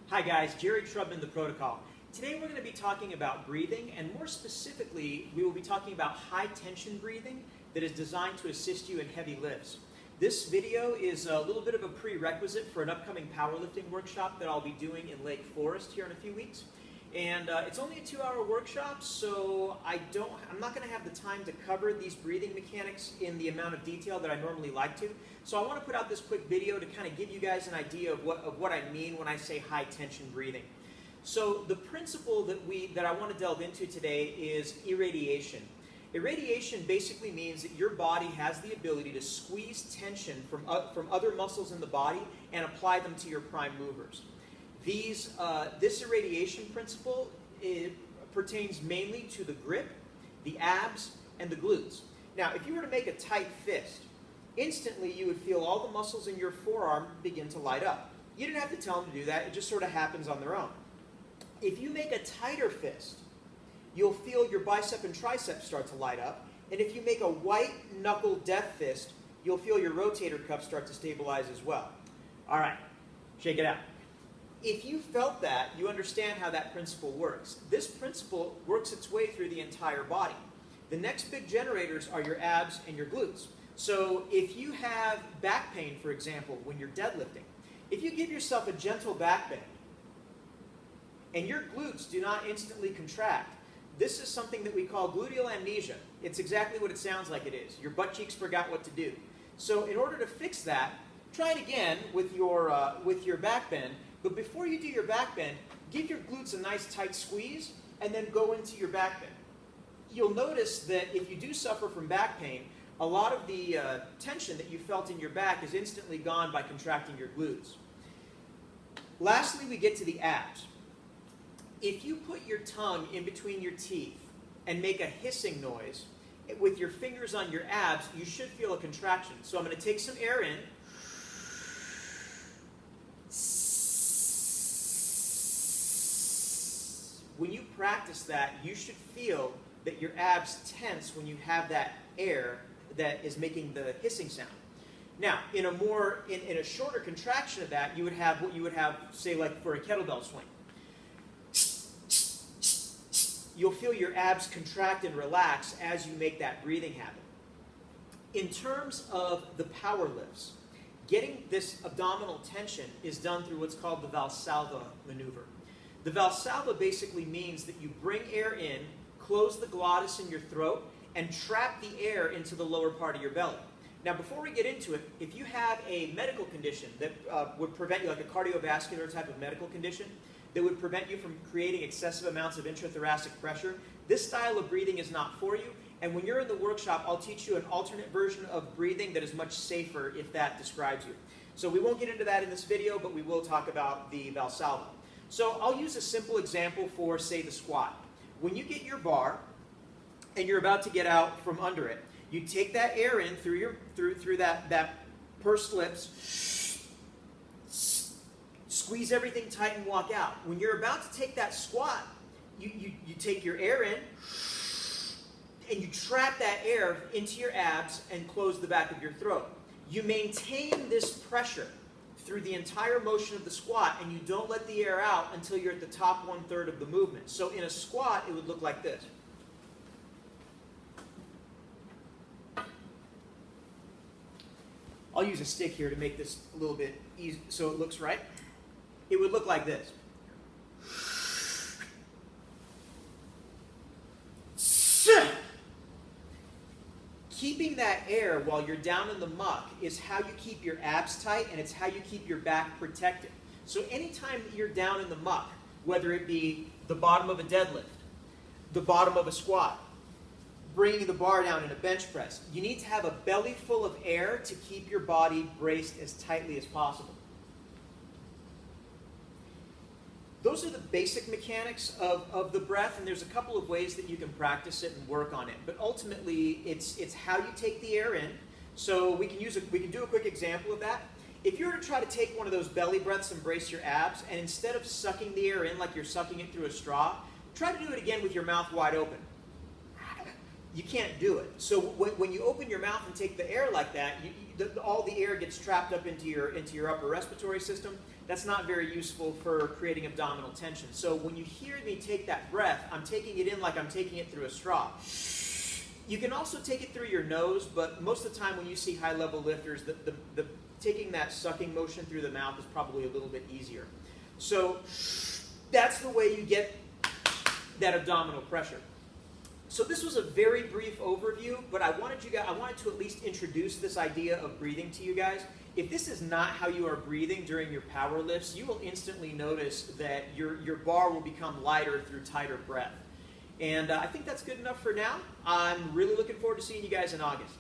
Hi guys, Jerry Trubman, The Protocol. Today we're going to be talking about breathing, and more specifically, we will be talking about high tension breathing that is designed to assist you in heavy lifts. This video is a little bit of a prerequisite for an upcoming powerlifting workshop that I'll be doing in Lake Forest here in a few weeks. And it's only a 2-hour workshop, so I'm not going to have the time to cover these breathing mechanics in the amount of detail that I normally like to. So I want to put out this quick video to kind of give you guys an idea of what I mean when I say high tension breathing. So the principle that I want to delve into today is irradiation. Irradiation basically means that your body has the ability to squeeze tension from other muscles in the body and apply them to your prime movers. This irradiation principle pertains mainly to the grip, the abs, and the glutes. Now, if you were to make a tight fist, instantly you would feel all the muscles in your forearm begin to light up. You didn't have to tell them to do that, it just sort of happens on their own. If you make a tighter fist, you'll feel your bicep and tricep start to light up, and if you make a white knuckle death fist, you'll feel your rotator cuff start to stabilize as well. All right, shake it out. If you felt that, you understand how that principle works. This principle works its way through the entire body. The next big generators are your abs and your glutes. So if you have back pain, for example, when you're deadlifting, if you give yourself a gentle back bend and your glutes do not instantly contract, this is something that we call gluteal amnesia. It's exactly what it sounds like it is. Your butt cheeks forgot what to do. So in order to fix that, try it again with your back bend. But before you do your back bend, give your glutes a nice tight squeeze and then go into your back bend. You'll notice that if you do suffer from back pain, a lot of the tension that you felt in your back is instantly gone by contracting your glutes. Lastly, we get to the abs. If you put your tongue in between your teeth and make a hissing noise with your fingers on your abs, you should feel a contraction. So I'm going to take some air in. When you practice that, you should feel that your abs tense when you have that air that is making the hissing sound. Now, in a shorter contraction of that, you would have what you would have, say, like for a kettlebell swing. You'll feel your abs contract and relax as you make that breathing happen. In terms of the power lifts, getting this abdominal tension is done through what's called the Valsalva maneuver. The Valsalva basically means that you bring air in, close the glottis in your throat, and trap the air into the lower part of your belly. Now, before we get into it, if you have a medical condition that would prevent you, like a cardiovascular type of medical condition, that would prevent you from creating excessive amounts of intrathoracic pressure, this style of breathing is not for you. And when you're in the workshop, I'll teach you an alternate version of breathing that is much safer if that describes you. So we won't get into that in this video, but we will talk about the Valsalva. So I'll use a simple example for, say, the squat. When you get your bar and you're about to get out from under it, you take that air in through that pursed lips, squeeze everything tight and walk out. When you're about to take that squat, you take your air in and you trap that air into your abs and close the back of your throat. You maintain this pressure through the entire motion of the squat, and you don't let the air out until you're at the top 1/3 of the movement. So in a squat, it would look like this. I'll use a stick here to make this a little bit easy so it looks right. It would look like this. Keeping that air while you're down in the muck is how you keep your abs tight, and it's how you keep your back protected. So anytime that you're down in the muck, whether it be the bottom of a deadlift, the bottom of a squat, bringing the bar down in a bench press, you need to have a belly full of air to keep your body braced as tightly as possible. Those are the basic mechanics of the breath, and there's a couple of ways that you can practice it and work on it. But ultimately, it's how you take the air in. So we can do a quick example of that. If you were to try to take one of those belly breaths and brace your abs, and instead of sucking the air in like you're sucking it through a straw, try to do it again with your mouth wide open. You can't do it. So when you open your mouth and take the air like that, all the air gets trapped up into your upper respiratory system. that's not very useful for creating abdominal tension. So when you hear me take that breath, I'm taking it in like I'm taking it through a straw. You can also take it through your nose, but most of the time when you see high-level lifters, taking that sucking motion through the mouth is probably a little bit easier. So that's the way you get that abdominal pressure. So this was a very brief overview, but I wanted to at least introduce this idea of breathing to you guys. If this is not how you are breathing during your power lifts, you will instantly notice that your bar will become lighter through tighter breath. And I think that's good enough for now. I'm really looking forward to seeing you guys in August.